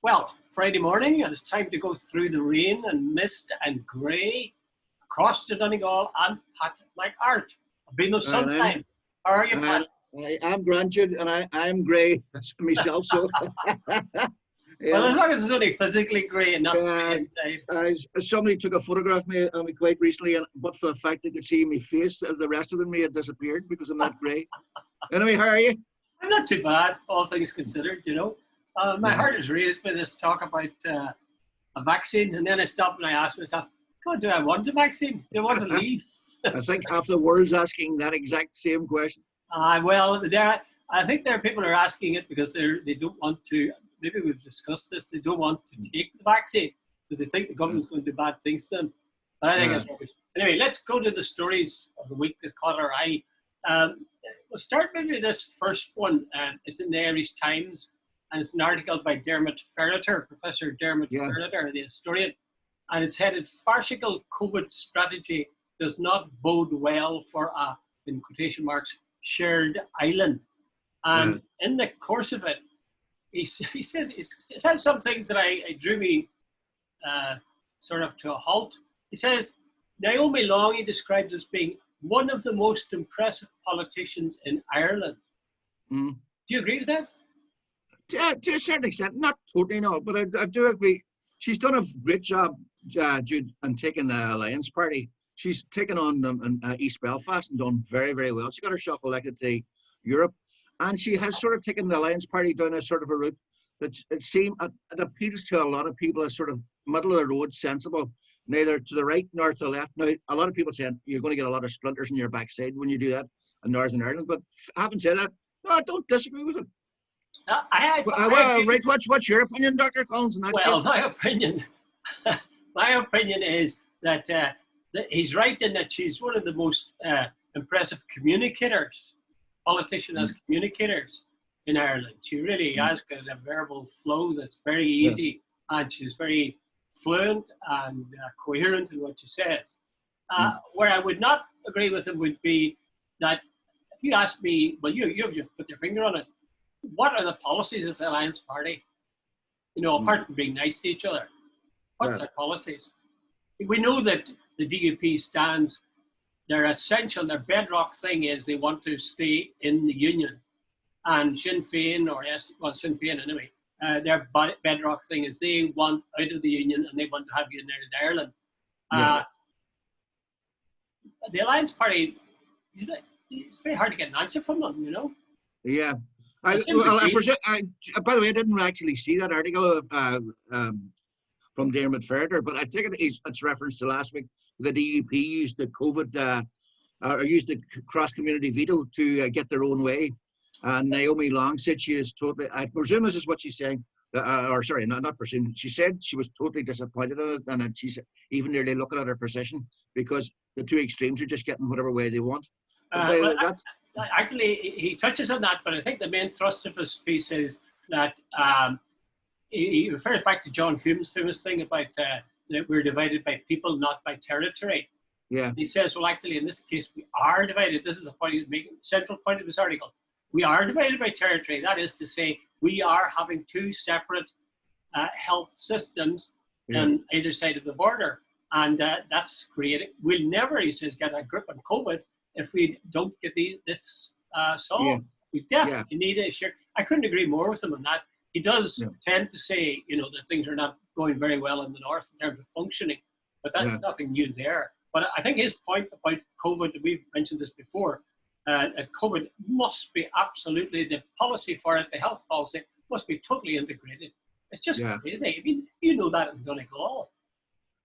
Well, Friday morning, and it's time to go through the rain and mist and grey across the Donegal and Pat McArt. I've been there And sometime. How are you, I'm, Pat? I'm Grand Jude, and I'm grey myself. So Well, yeah, as long as it's only physically grey and not uh, grey inside. somebody took a photograph of me quite recently, and but for the fact they could see my face, the rest of me had disappeared because I'm not grey. Anyway, how are you? I'm not too bad, all things considered, you know. My Yeah. heart is raised by this talk about a vaccine, and then I stopped and I asked myself, God, do I want a vaccine? Do I want to leave? I think half the world's asking that exact same question. Well, I think there are people who are asking it because they don't want to. Maybe we've discussed this. They don't want to take the vaccine because they think the government's going to do bad things to them. But I think Yeah. it's rubbish. Anyway, let's go to the stories of the week that caught our eye. We'll start maybe with this first one. It's in the Irish Times, and it's an article by Dermot Ferreter, Professor Dermot Yeah. Ferreter, the historian, and it's headed "Farcical COVID Strategy Does Not Bode Well for a," in quotation marks, "shared island." And in the course of it, he says some things that I drew me sort of to a halt. He says, Naomi Long he describes as being one of the most impressive politicians in Ireland. Mm. Do you agree with that? To a certain extent, not totally, no, but I do agree. She's done a great job, Jude, in taking the Alliance Party. She's taken on East Belfast and done very, very well. She got herself elected to Europe, and she has sort of taken the Alliance Party down a sort of a route that it appeals to a lot of people as sort of middle of the road, sensible, neither to the right nor to the left. Now, a lot of people saying you're going to get a lot of splinters in your backside when you do that in Northern Ireland, but having said that, no, I don't disagree with it. Right, what's your opinion, Dr. Collins, in that case? My opinion is that he's right in that she's one of the most impressive communicators, politician as communicators in Ireland. She really has got a verbal flow that's very easy, and she's very fluent and coherent in what she says. Where I would not agree with him would be that if you ask me, well, you've just put your finger on it. What are the policies of the Alliance Party? You know, apart from being nice to each other, what's their policies? We know that the DUP stands, their essential, their bedrock thing is they want to stay in the union. And Sinn Féin, Sinn Féin anyway, their bedrock thing is they want out of the union and they want to have United Ireland. The Alliance Party, it's very hard to get an answer from them, you know? Yeah. By the way, I didn't actually see that article from Dermot Ferreter, but I take it it's reference to last week. The DUP used the COVID or used the cross-community veto to get their own way. And Naomi Long said she is totally, I presume this is what she's saying, or sorry, not presume. She said she was totally disappointed in it, and that she's even nearly looking at her position because the two extremes are just getting whatever way they want. Actually, he touches on that, but I think the main thrust of his piece is that he refers back to John Hume's famous thing about that we're divided by people, not by territory. Yeah. He says, well, actually, in this case, we are divided. This is the point he's making, central point of his article. We are divided by territory. That is to say, we are having two separate health systems on either side of the border. And that's creating, we'll never, he says, get a grip on COVID if we don't get this solved. Yeah. We definitely need a share. I couldn't agree more with him on that. He does tend to say, you know, that things are not going very well in the north in terms of functioning, but that's nothing new there. But I think his point about COVID, we've mentioned this before, COVID must be absolutely, the policy for it, the health policy, must be totally integrated. It's just crazy. I mean, you know that in Donegal.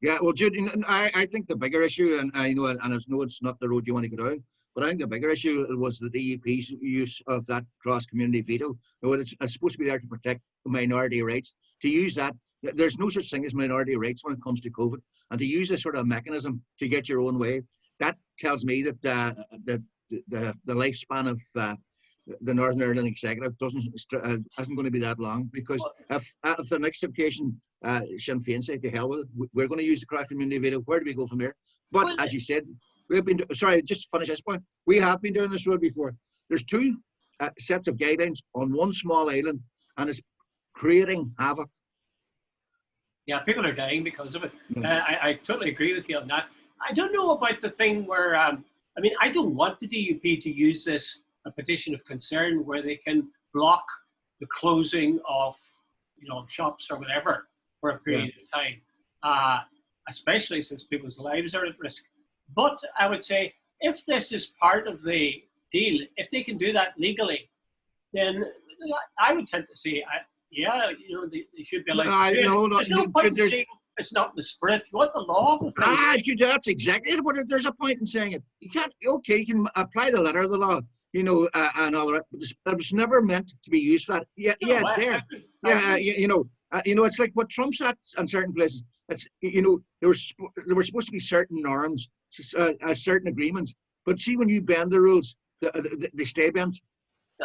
Yeah, well, Jude, I think the bigger issue, and I know, and I know it's not the road you want to go down, but I think the bigger issue was the DUP's use of that cross-community veto. It's supposed to be there to protect minority rights. To use that, there's no such thing as minority rights when it comes to COVID, and to use a sort of mechanism to get your own way, that tells me that the lifespan of the Northern Ireland Executive isn't going to be that long, because if the next occasion Sinn Féin say to hell with it, we're going to use the cross-community veto, where do we go from here? But as you said, we've been, sorry, just to finish this point, we have been doing this road before. There's two sets of guidelines on one small island, and it's creating havoc Yeah, people are dying because of it. Yeah. I totally agree with you on that. I don't know about the thing where, I mean, I don't want the DUP to use this, a petition of concern, where they can block the closing of, shops or whatever for a Yeah. period of time, especially since people's lives are at risk. But I would say if this is part of the deal, if they can do that legally, then I would tend to say, yeah, they should be allowed to do it. Hold on. There's no point in There's, saying it's not in the spirit. You want the law of the thing. Right? Jude, that's exactly it. But there's a point in saying it. You can't. Okay, you can apply the letter of the law, and all that. But it was never meant to be used for that. Yeah, No, yeah, it's there. It's like what Trump's at in certain places. It's there were supposed to be certain norms, certain agreements. But see, when you bend the rules, they stay bent.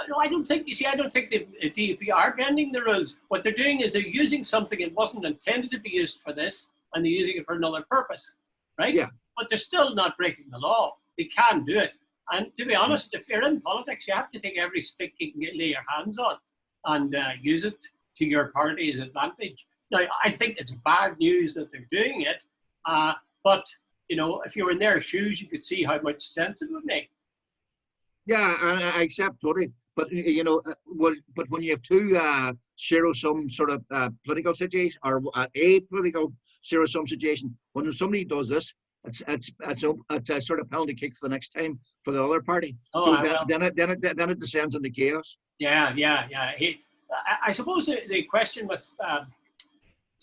No, I don't think. You see, I don't think the DUP are bending the rules. What they're doing is they're using something that wasn't intended to be used for this, and they're using it for another purpose, right? Yeah. But they're still not breaking the law. They can do it. And to be honest, if you're in politics, you have to take every stick you can lay your hands on, and use it to your party's advantage. Now, I think it's bad news that they're doing it, but if you were in their shoes, you could see how much sense it would make. Yeah, I accept totally. But but when you have two zero-sum sort of political situation, or a political zero-sum situation, when somebody does this, it's a sort of penalty kick for the next time for the other party. So then it descends into chaos. Yeah. I suppose the question with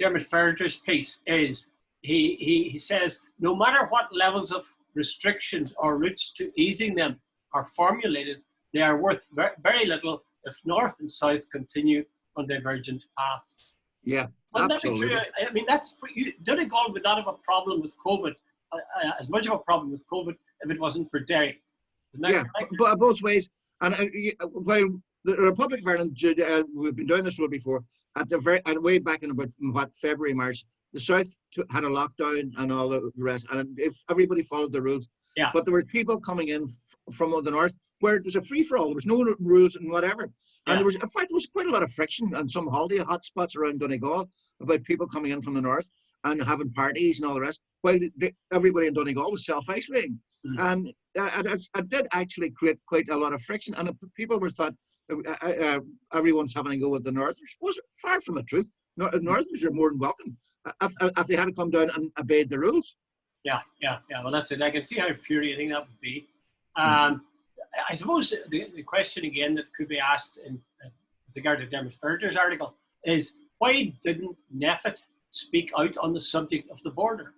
Dermot Ferriter's piece is he says no matter what levels of restrictions or routes to easing them are formulated, they are worth very little if North and South continue on divergent paths. Yeah, Wouldn't absolutely. that be true? I mean, Donegal would not have a problem with COVID, as much of a problem with COVID, if it wasn't for Derry. Isn't that correct? But both ways. And while the Republic of Ireland, we've been doing this rule before, way back in about February, March, the South had a lockdown and all the rest, and if everybody followed the rules. Yeah. But there were people coming in from the north where it was a free-for-all. There was no rules and whatever. And there was, in fact, there was quite a lot of friction and some holiday hotspots around Donegal about people coming in from the north and having parties and all the rest, while everybody in Donegal was self-isolating. And it did actually create quite a lot of friction. And if people were thought everyone's having a go with the Northerners, was far from the truth. The Northerners are more than welcome if they had to come down and obey the rules. Yeah. Well, that's it. I can see how infuriating that would be. I suppose the question again that could be asked with regard to Dermot Ferriter's article is, why didn't NEFIT speak out on the subject of the border?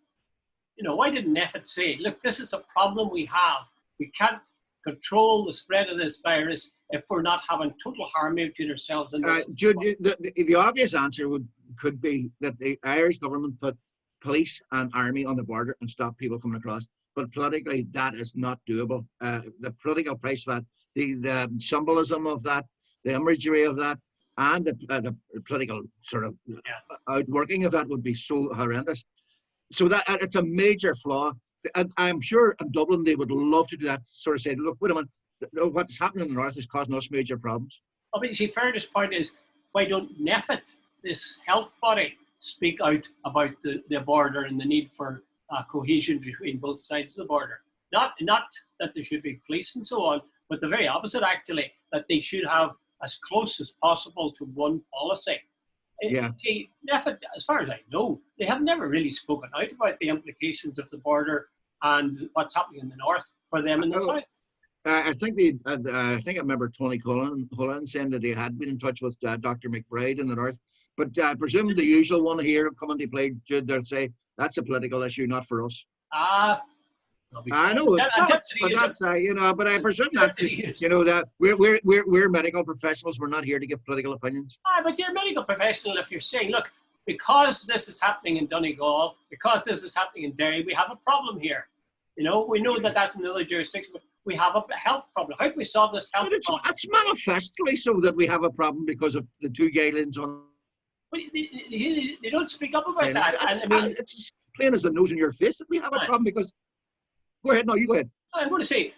Why didn't NEFIT say, look, this is a problem we have. We can't control the spread of this virus if we're not having total harmony between ourselves and Jude, the obvious answer could be that the Irish government put police and army on the border and stop people coming across. But politically, that is not doable. The political price of that, the symbolism of that, the imagery of that, and the political sort of outworking of that would be so horrendous. So that it's a major flaw. And I'm sure in Dublin they would love to do that, sort of say, look, wait a minute, what's happening in the north is causing us major problems. But you see, Ferriter's point is, why don't NEFIT, this health body, speak out about the border and the need for cohesion between both sides of the border? Not that there should be police and so on, but the very opposite, actually, that they should have as close as possible to one policy. Yeah. See, NEFIT, as far as I know, they have never really spoken out about the implications of the border and what's happening in the north for them in the south. I think I remember Tony Cullen saying that he had been in touch with Dr. McBride in the north, but I presume the usual one here coming to play, Jude, they'll say that's a political issue, not for us. I know it's not, but that's but I presume that's that we're medical professionals. We're not here to give political opinions. But you're a medical professional if you're saying, look, because this is happening in Donegal, because this is happening in Derry, we have a problem here. We know that that's another jurisdiction, but we have a health problem. How can we solve this health problem? It's manifestly so that we have a problem because of the two guidelines on. But they don't speak up about that. It's as plain as the nose in your face that we have a problem because. Go ahead. No, you go ahead. I'm going to say,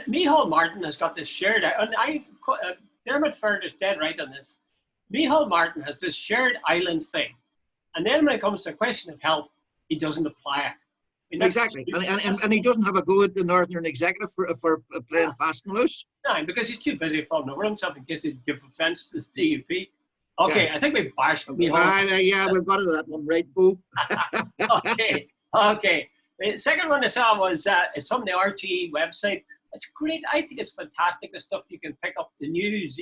Micheál Martin has got this shared, and Dermot Ferriter's dead right on this. Micheál Martin has this shared island thing And then when it comes to a question of health, he doesn't apply it. I mean, Exactly, and he doesn't have a go at the Northern Executive for playing fast and loose. No, because he's too busy falling over himself in case he give offence to the DUP. Okay, yeah. I think we bashed me. Yeah, we've got it that one right. Go. Okay. The second one I saw was it's from the RTE website. It's great. I think it's fantastic. The stuff you can pick up the news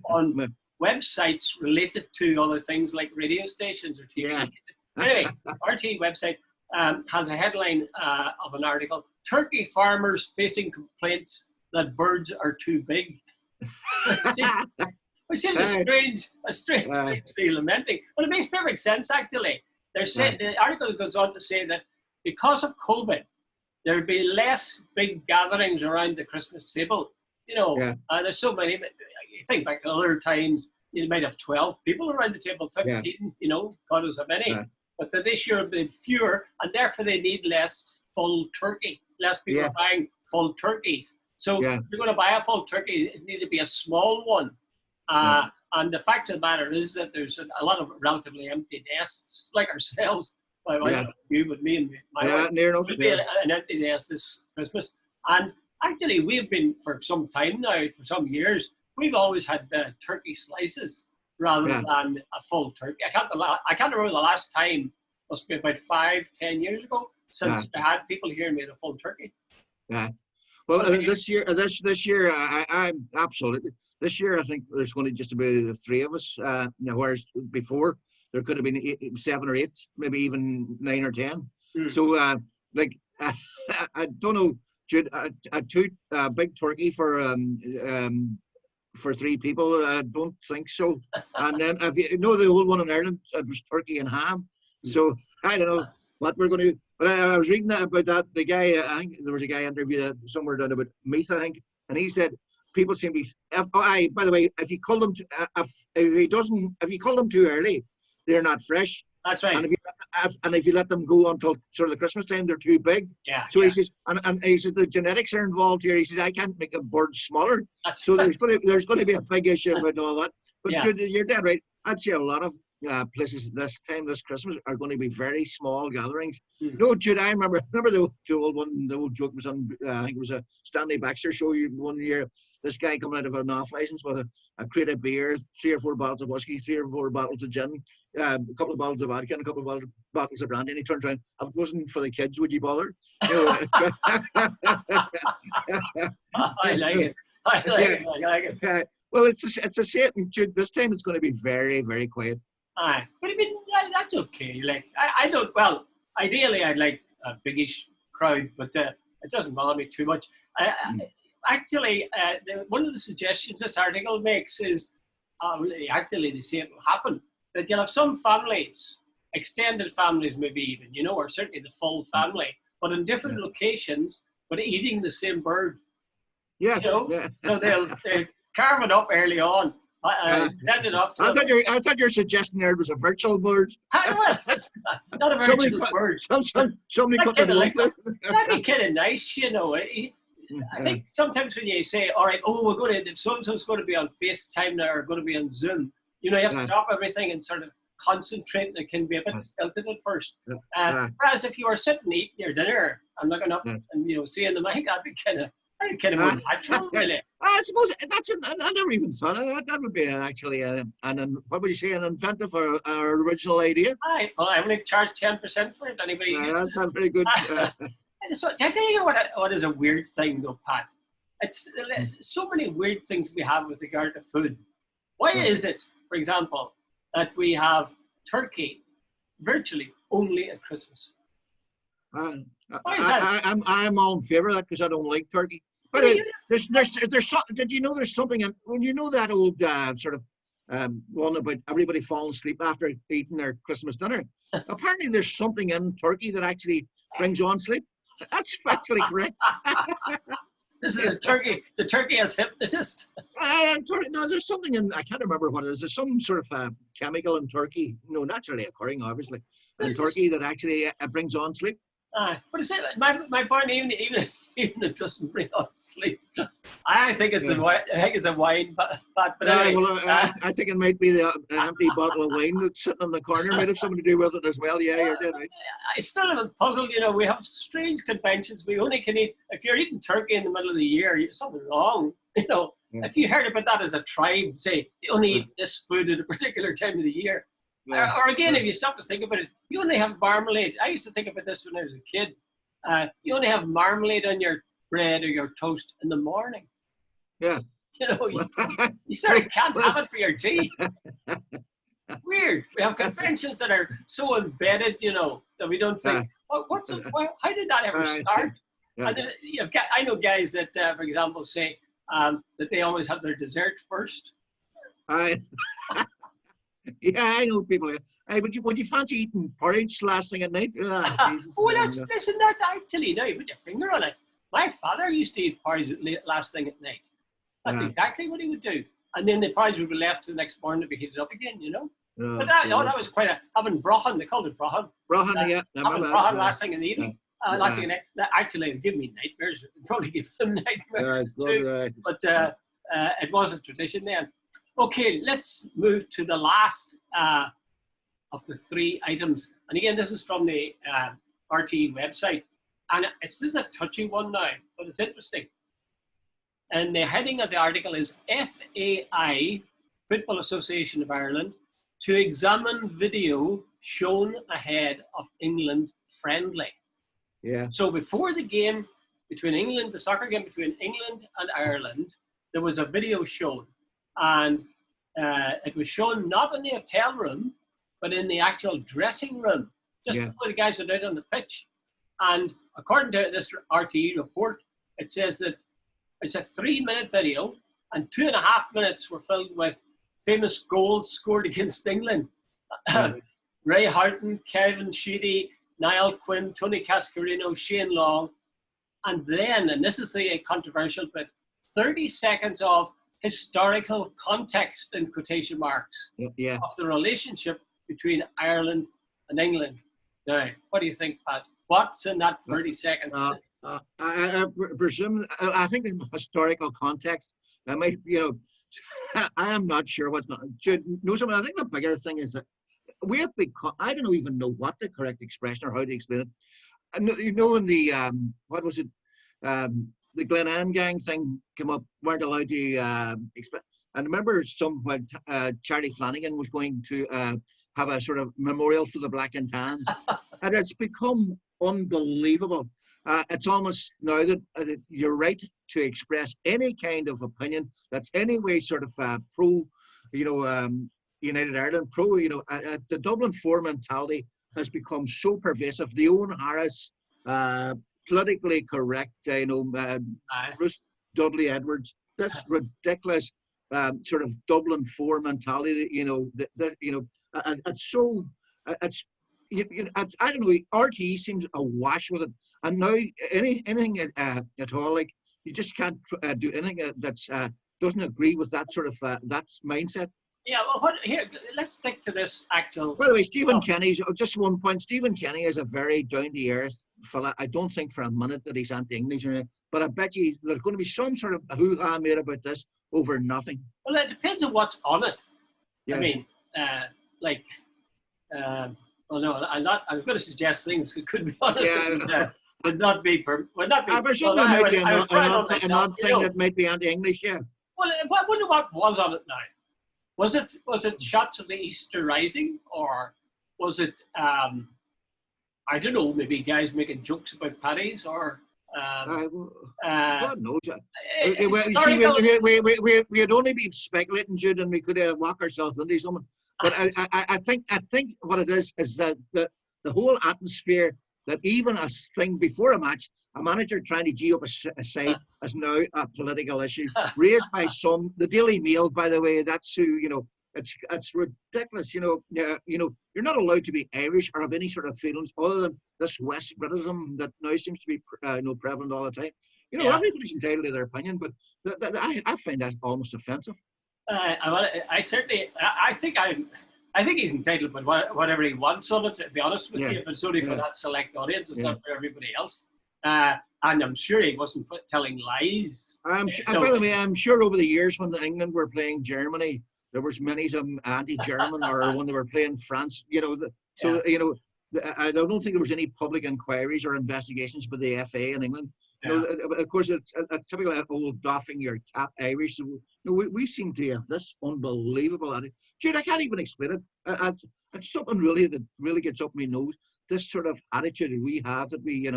on websites related to other things like radio stations or TV. Yeah. Anyway, RTE website has a headline of an article: Turkey farmers facing complaints that birds are too big. Which seems a strange thing to be lamenting, but it makes perfect sense actually. They're saying the article goes on to say that because of COVID, there'd be less big gatherings around the Christmas table. You know, there's so many. You think back to other times, you might have 12 people around the table, 15. You know, God knows how many. But that this year have been fewer, and therefore they need less full turkey. Less people are buying full turkeys. So if you're going to buy a full turkey, it needs to be a small one. And the fact of the matter is that there's a lot of relatively empty nests, like ourselves. You with me and my wife. Would be an empty nest this Christmas. And actually, we've been for some time now, for some years, we've always had turkey slices rather than a full turkey. I can't remember the last time. Must be about 5-10 years ago since I had people here made a full turkey. Yeah. Well, this year, I'm absolutely. This year, I think there's going to just be the three of us. Whereas before there could have been 7 or 8, maybe even 9 or 10. So, I don't know, Jude, a big turkey for 3 people. I don't think so. And then, if you know the old one in Ireland, it was turkey and ham. So I don't know what we're going to do. But I was reading about that. The guy, I think there was a guy interviewed somewhere down about meat, I think, and he said people seem to be. By the way, if you cull them, if you cull them too early, they're not fresh. That's right. And if you let them go until sort of the Christmas time, they're too big. Yeah. So he says, and he says the genetics are involved here. He says I can't make a bird smaller. So there's going to be a big issue about all that. But you're dead right. I'd say a lot of places this Christmas are going to be very small gatherings. No, Jude, I remember the old one. The old joke was on. I think it was a Stanley Baxter show one year. This guy coming out of an off license with a crate of beer, 3 or 4 bottles of whiskey, 3 or 4 bottles of gin, a couple of bottles of vodka, and a couple of bottles of brandy. And he turns around, if it wasn't for the kids, would you bother? You know, I like it. I like it. Well, it's a same. This time it's going to be very, very quiet. Aye, but I mean that's okay. Like I don't. Well, ideally I'd like a biggish crowd, but it doesn't bother me too much. Actually, one of the suggestions this article makes is actually they say it will happen that you'll have some families, extended families maybe even, you know, or certainly the full family, but in different locations, but eating the same bird. Yeah. You know, so they'll carve it up early on. Send it up. I thought your suggestion there was a virtual bird. Well, it's not a virtual bird. Somebody cut the like, that'd be kind of nice, you know. I think sometimes when you say, all right, we're going to, so-and-so's going to be on FaceTime now or going to be on Zoom, you know, you have to drop everything and sort of concentrate, and it can be a bit stilted at first. Whereas if you were sitting eating your dinner and looking up and, you know, seeing the mic, that'd be kind of more natural, really. I suppose I never even thought of that. That would be actually what would you say, an inventive or original idea? Well, I only charge 10% for it. Anybody? That sounds pretty good. So, can I tell you what is a weird thing, though, Pat? It's so many weird things we have with regard to food. Why is it, for example, that we have turkey virtually only at Christmas? Why is that? I'm all in favour of that because I don't like turkey. But there's did you know there's something when you know that old sort of one about everybody falling asleep after eating their Christmas dinner? Apparently there's something in turkey that actually brings you on sleep. That's factually correct. This is a turkey. The turkey has hypnotist. No, there's something in. I can't remember what it is. There's some sort of chemical in turkey. No, naturally occurring, obviously, in turkey that actually brings on sleep. But it's my point, even even it doesn't bring on sleep. I think it's Yeah. a wine, but anyway, Well, I think it might be the empty bottle of wine that's sitting in the corner. Might have something to do with it as well. Yeah, you're dead right. I still am puzzled. You know, we have strange conventions. We only can eat if you're eating turkey in the middle of the year. Something wrong. You know, Yeah. if you heard about that as a tribe, say you only eat this food at a particular time of the year. Yeah. Or again, Yeah. if you stop to think about it, you only have marmalade. I used to think about this when I was a kid. You only have marmalade on your bread or your toast in the morning. Yeah. You know, you sort of can't have it for your tea. Weird. We have conventions that are so embedded, you know, that we don't think, how did that ever start? Yeah. And then, I know guys that, for example, say that they always have their dessert first. Yeah, I know people. Hey, would you fancy eating porridge last thing at night? Jesus, Listen, that actually, now you put your finger on it. My father used to eat porridge last thing at night. That's exactly what he would do. And then the porridge would be left the next morning to be heated up again, you know? But that was quite having brahan, they called it brahan. Brahan, yeah. Having brahan last thing in the evening. Last thing in the night. Actually, it would give me nightmares. It would probably give them nightmares too. But it was a tradition then. Okay, let's move to the last of the three items. And again, this is from the RTE website. And this is a touchy one now, but it's interesting. And the heading of the article is FAI, Football Association of Ireland, to examine video shown ahead of England friendly. Yeah. So before the game between England, the soccer game between England and Ireland, there was a video shown. And it was shown not in the hotel room, but in the actual dressing room, just before the guys went out on the pitch. And according to this RTE report, it says that it's a 3-minute video, and 2.5 minutes were filled with famous goals scored against England. Ray Houghton, Kevin Sheedy, Niall Quinn, Tony Cascarino, Shane Long. And then, and this is the controversial bit, 30 seconds of historical context in quotation marks of the relationship between Ireland and England. Now, what do you think, Pat? What's in that 30 seconds? I presume, I think in historical context, I might, I am not sure what's not. Jude, know something? I think the bigger thing is that we have become, I don't even know what the correct expression or how to explain it. In the, what was it? The Glenanne gang thing came up, weren't allowed to express. And remember when Charlie Flanagan was going to have a sort of memorial for the black and tans. And it's become unbelievable. It's almost now that you're right to express any kind of opinion that's any way sort of pro, United Ireland, pro, the Dublin 4 mentality has become so pervasive. The Owen Harris, politically correct, Bruce Dudley Edwards, this ridiculous sort of Dublin 4 mentality, it's so, I don't know, RTE seems awash with it. And now anything at all, like, you just can't do anything that's doesn't agree with that sort of, that mindset. Yeah, well, here, let's stick to this actual. By the way, Stephen Kenny, just one point, Stephen Kenny is a very down-to-earth fella. I don't think for a minute that he's anti-English, but I bet you there's going to be some sort of hoo-ha made about this over nothing. Well, it depends on what's on it. Yeah. I mean, well, no, I'm going to suggest things that could be on it. Yeah. Would not be. I presume there might be an odd thing that might be anti-English, yeah. Well, I wonder what was on it now. Was it shots of the Easter Rising, or was it I don't know, maybe guys making jokes about patties, or God knows. We'd only be speculating, Jude, and we could walk ourselves into something. But I think what it is that the whole atmosphere, that even a thing before a match, a manager trying to G up a side is now a political issue raised by some. The Daily Mail, by the way, that's who, it's ridiculous. You're not allowed to be Irish or have any sort of feelings other than this West Britism that now seems to be prevalent all the time. Everybody's entitled to their opinion, but I find that almost offensive. I think I think he's entitled to whatever he wants on it, to be honest with Yeah. you, but it's only for Yeah. that select audience. It's Yeah. not for everybody else. And I'm sure he wasn't telling lies. By the way, I'm sure over the years when England were playing Germany, there was many some anti-German, or when they were playing France, I don't think there was any public inquiries or investigations by the FA in England. Yeah. Of course, it's typical of old doffing your cap Irish. So, we seem to have this unbelievable attitude. Jude, I can't even explain it. It's something really that really gets up my nose. This sort of attitude that we have, that we,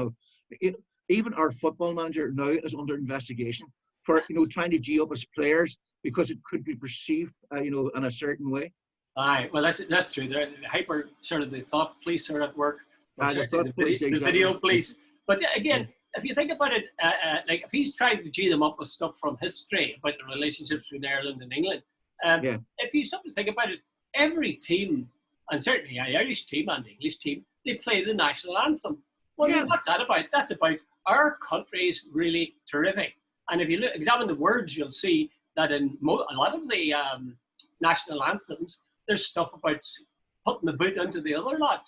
even our football manager now is under investigation for, trying to G up his players because it could be perceived, in a certain way. Aye, well, that's true. They're hyper, sort of the thought police are at work. The video police. But again, if you think about it, like if he's trying to G them up with stuff from history about the relationships between Ireland and England, if you sort of think about it, every team, and certainly the Irish team and the English team, they play the national anthem. Well, what's that about? That's about our country is really terrific. And if you examine the words, you'll see that in a lot of the national anthems, there's stuff about putting the boot into the other lot,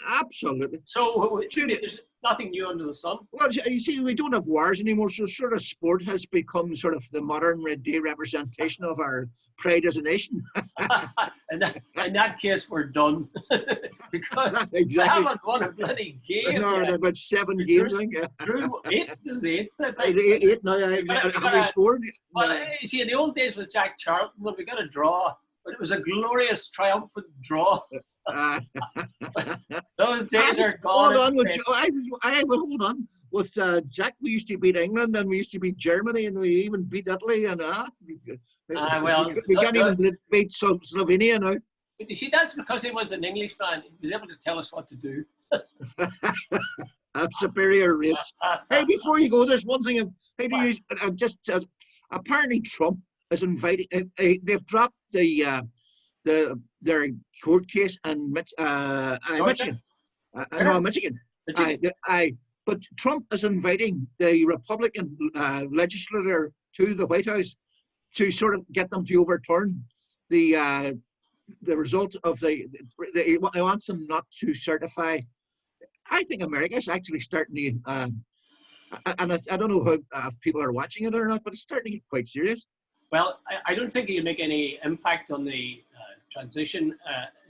Absolutely. So there's nothing new under the sun. Well, you see, we don't have wars anymore, so sort of sport has become sort of the modern day representation of our pride as a nation. In that case, we're done. Because exactly. we haven't won a bloody game. No, yet. about 7 games, I think. Through 8 is 8. Eight now, have we scored? Well, you see, in the old days with Jack Charlton, when we got a draw, but it was a glorious, triumphant draw. Those days are gone. Hold on, hold on. With Jack, we used to beat England, and we used to beat Germany, and we even beat Italy, and we can't even beat Slovenia now. But you see, that's because he was an Englishman. He was able to tell us what to do. A superior race. Hey, before you go, there's one thing. Apparently Trump is inviting. They've dropped their court case in Michigan. Michigan. But Trump is inviting the Republican legislator to the White House to sort of get them to overturn the result of he wants them not to certify. I think America is actually starting to, and I don't know how if people are watching it or not, but it's starting to get quite serious. Well, I don't think it'll make any impact on the transition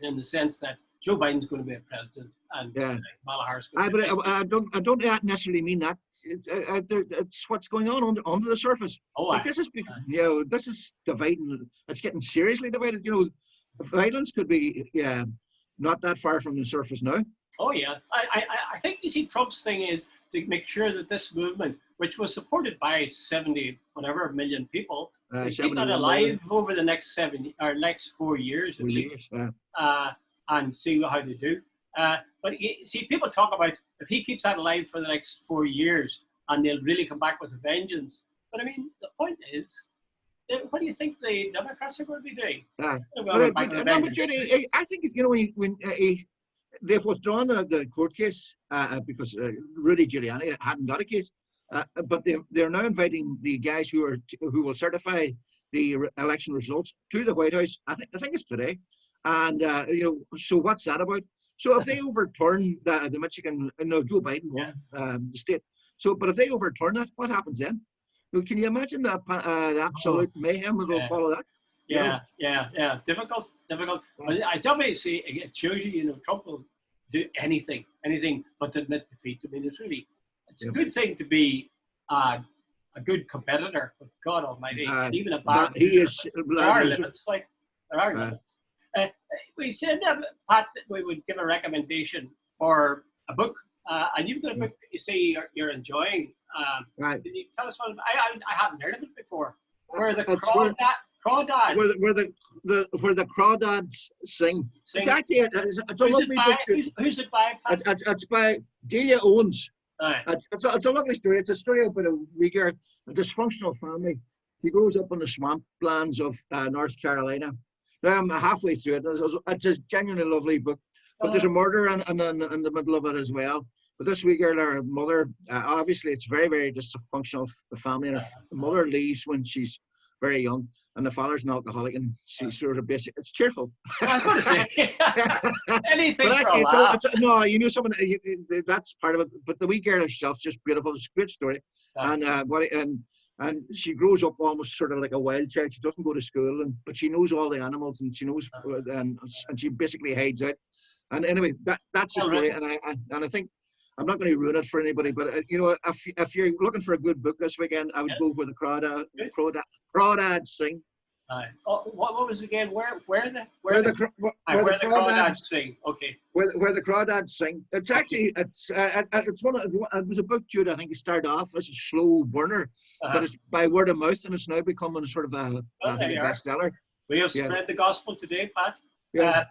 in the sense that Joe Biden's going to be a president and Kamala Harris. But I don't necessarily mean that. It's what's going on under the surface. This is dividing. It's getting seriously divided. Violence could be not that far from the surface now. Oh yeah, I think you see Trump's thing is to make sure that this movement, which was supported by 70 whatever million people, keep it alive over the next 4 years at least, and see how they do. But see, people talk about if he keeps that alive for the next 4 years, and they'll really come back with a vengeance. But I mean, the point is, what do you think the Democrats are going to be doing? I think when they've withdrawn the court case because Rudy Giuliani hadn't got a case, but they're now inviting the guys who will certify the election results to the White House. I think it's today, and so what's that about? So if they overturn the Michigan, Joe Biden won the state. So, but if they overturn that, what happens then? Can you imagine the absolute mayhem that will follow that? Yeah. Difficult. But I obviously it shows you, Trump will do anything but to admit defeat. I mean, it's a good thing to be a good competitor, but God Almighty, even a bad. There are limits. There are limits. We said, Pat, that we would give a recommendation for a book, and you've got a book that you say you're enjoying. Can you tell us what? I haven't heard of it before. Where the crawdads. Where the crawdads sing. It's actually it's a lovely book. Who's it by? It's by Delia Owens. It's a lovely story. It's a story about a dysfunctional family. He grows up in the swamplands of North Carolina. Now I'm halfway through it. It's a genuinely lovely book, but there's a murder in the middle of it as well. But this wee girl, her mother, obviously it's very, very dysfunctional, the family, and her mother leaves when she's very young, and the father's an alcoholic, and she's sort of basic. It's cheerful. I was going to say anything But for actually, a laugh. no, you know, someone that's part of it. But the wee girl herself's just beautiful. It's a great story, and she grows up almost sort of like a wild child. She doesn't go to school, but she knows all the animals, and she knows, and she basically hides out. And anyway, that's the story, and I think. I'm not going to ruin it for anybody, but you know, if you're looking for a good book this weekend, I would go with the Crawdads Sing. What was it again? Where the crawdads sing? Okay. Where the crawdads sing. It's actually it's one of it was a book, Jude. I think it started off as a slow burner, but it's by word of mouth, and it's now becoming sort of a bestseller. We have spread the gospel today, Pat. Yeah.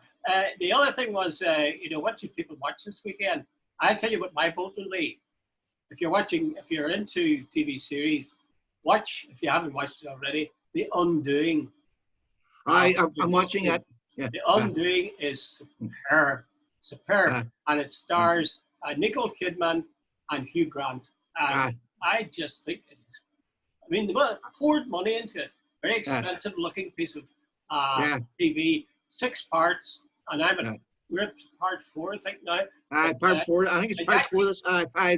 The other thing was, you know, what should people watch this weekend? I'll tell you what my vote will be. If you're into TV series, watch, if you haven't watched it already, The Undoing. I'm watching it. Yeah. The Undoing is superb. And it stars Nicole Kidman and Hugh Grant. And I just think it is. I mean, they poured money into it. Very expensive looking piece of TV. 6 parts, and we're at part 4, I think now. Part 4. I think it's part 4. This part 4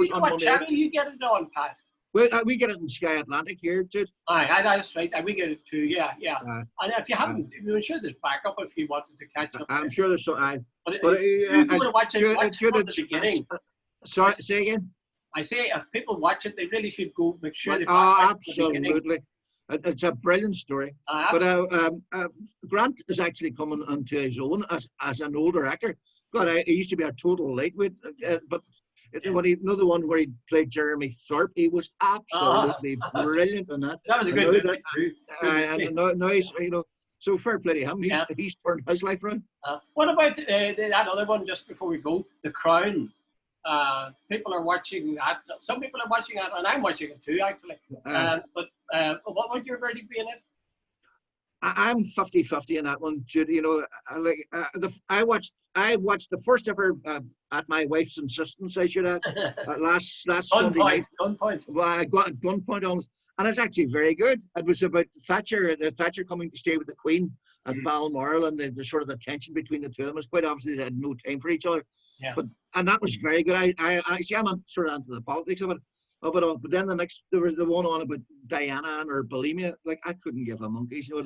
is on Monday. What channel you get it on, Pat? Well, we get it in Sky Atlantic here, Jude. Aye, that's right. We get it too. Yeah. And if you haven't, I'm sure there's backup if you wanted to catch up. I'm sure there's so. But you go to watch it from the beginning. Sorry, say again. I say if people watch it, they really should go make sure they watch it from the beginning. Absolutely. It's a brilliant story. But Grant is actually coming onto his own as an older actor. God, he used to be a total lightweight, but another one where he played Jeremy Thorpe, he was absolutely brilliant in that. That was a good movie. And now he's, you know, so fair play to him. He's turned his life around. What about that other one? Just before we go, The Crown. People are watching that. Some people are watching that, and I'm watching it too, actually. But what would your verdict be in it? I'm 50-50 in that one, Jude. You know, I watched the first ever at my wife's insistence. I should add last Sunday night. Gunpoint. Well, I got at gunpoint almost, and it's actually very good. It was about Thatcher coming to stay with the Queen at Balmoral, and the sort of the tension between the two of them. It's quite obviously they had no time for each other. Yeah. And that was very good. I see. I'm sort of into the politics of it all. But then there was the one on about Diana and her bulimia. Like, I couldn't give a monkey's. You know,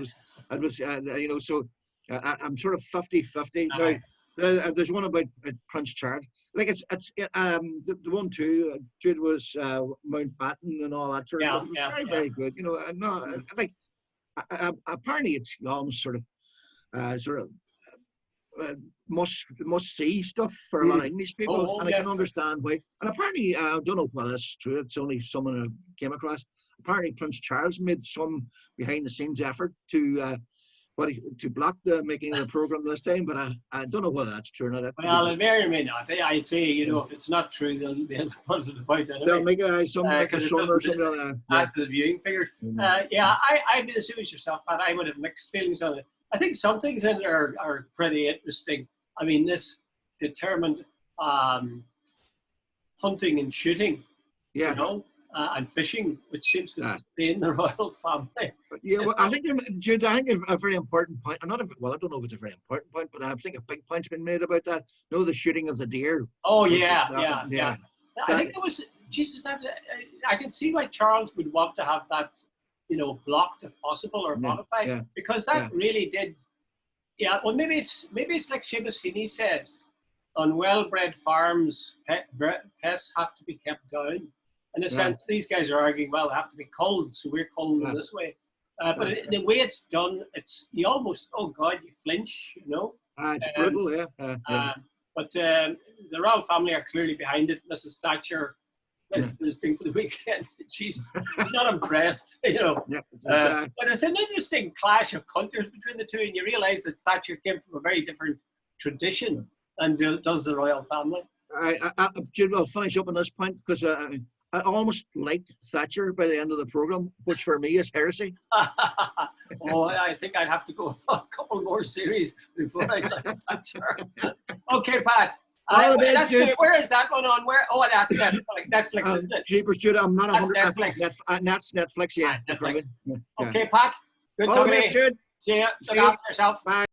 it was you know. So I'm sort of 50-50 now. There's one about Prince Charles. Like it's the one too. Jude was Mountbatten and all that sort of stuff. It was very very good. You know, no, like apparently it's almost sort of. Must see stuff for a lot of English people, and I can understand why. And apparently, I don't know whether that's true. It's only someone I came across. Apparently, Prince Charles made some behind-the-scenes effort to block the making of the program this time, but I don't know whether that's true or not. Well, it may or may not. I'd say, you know, if it's not true, they'll put it about anyway. They'll make a song or something like that. Add to the viewing figures. I'd be the same as yourself, Pat. I would have mixed feelings on it. I think some things in there are pretty interesting. I mean, this determined hunting and shooting, you know, and fishing, which seems to sustain the royal family. Yeah, well, I think, Jude, a very important point. I don't know if it's a very important point, but I think a big point's been made about that. No, the shooting of the deer. Oh, yeah. I think it was, Jesus, I can see why Charles would want to have that, you know, blocked if possible or modified, because that really did. Yeah, well, maybe it's like Seamus Heaney says, on well-bred farms, pests have to be kept down. In a sense, these guys are arguing, well, they have to be culled, so we're culling them this way. But the way it's done, you almost, oh God, you flinch, you know. It's brutal, But the royal family are clearly behind it. Mrs. Thatcher is listening for the weekend. She's not impressed, you know. But it's an interesting clash of cultures between the two, and you realise that Thatcher came from a very different tradition than does the royal family. I'll finish up on this point because I almost liked Thatcher by the end of the program, which for me is heresy. I think I'd have to go a couple more series before I like Thatcher. Okay, Pat. All the best, Jude. Where is that one on? Where? Oh, that's Netflix, isn't it? Jeepers, Jude, I'm not That's 100. I think it's that's Netflix, yeah. Netflix. Yeah. Okay, Pat. Good All to the best, meet. Jude. See you. See Look you. after yourself. Bye.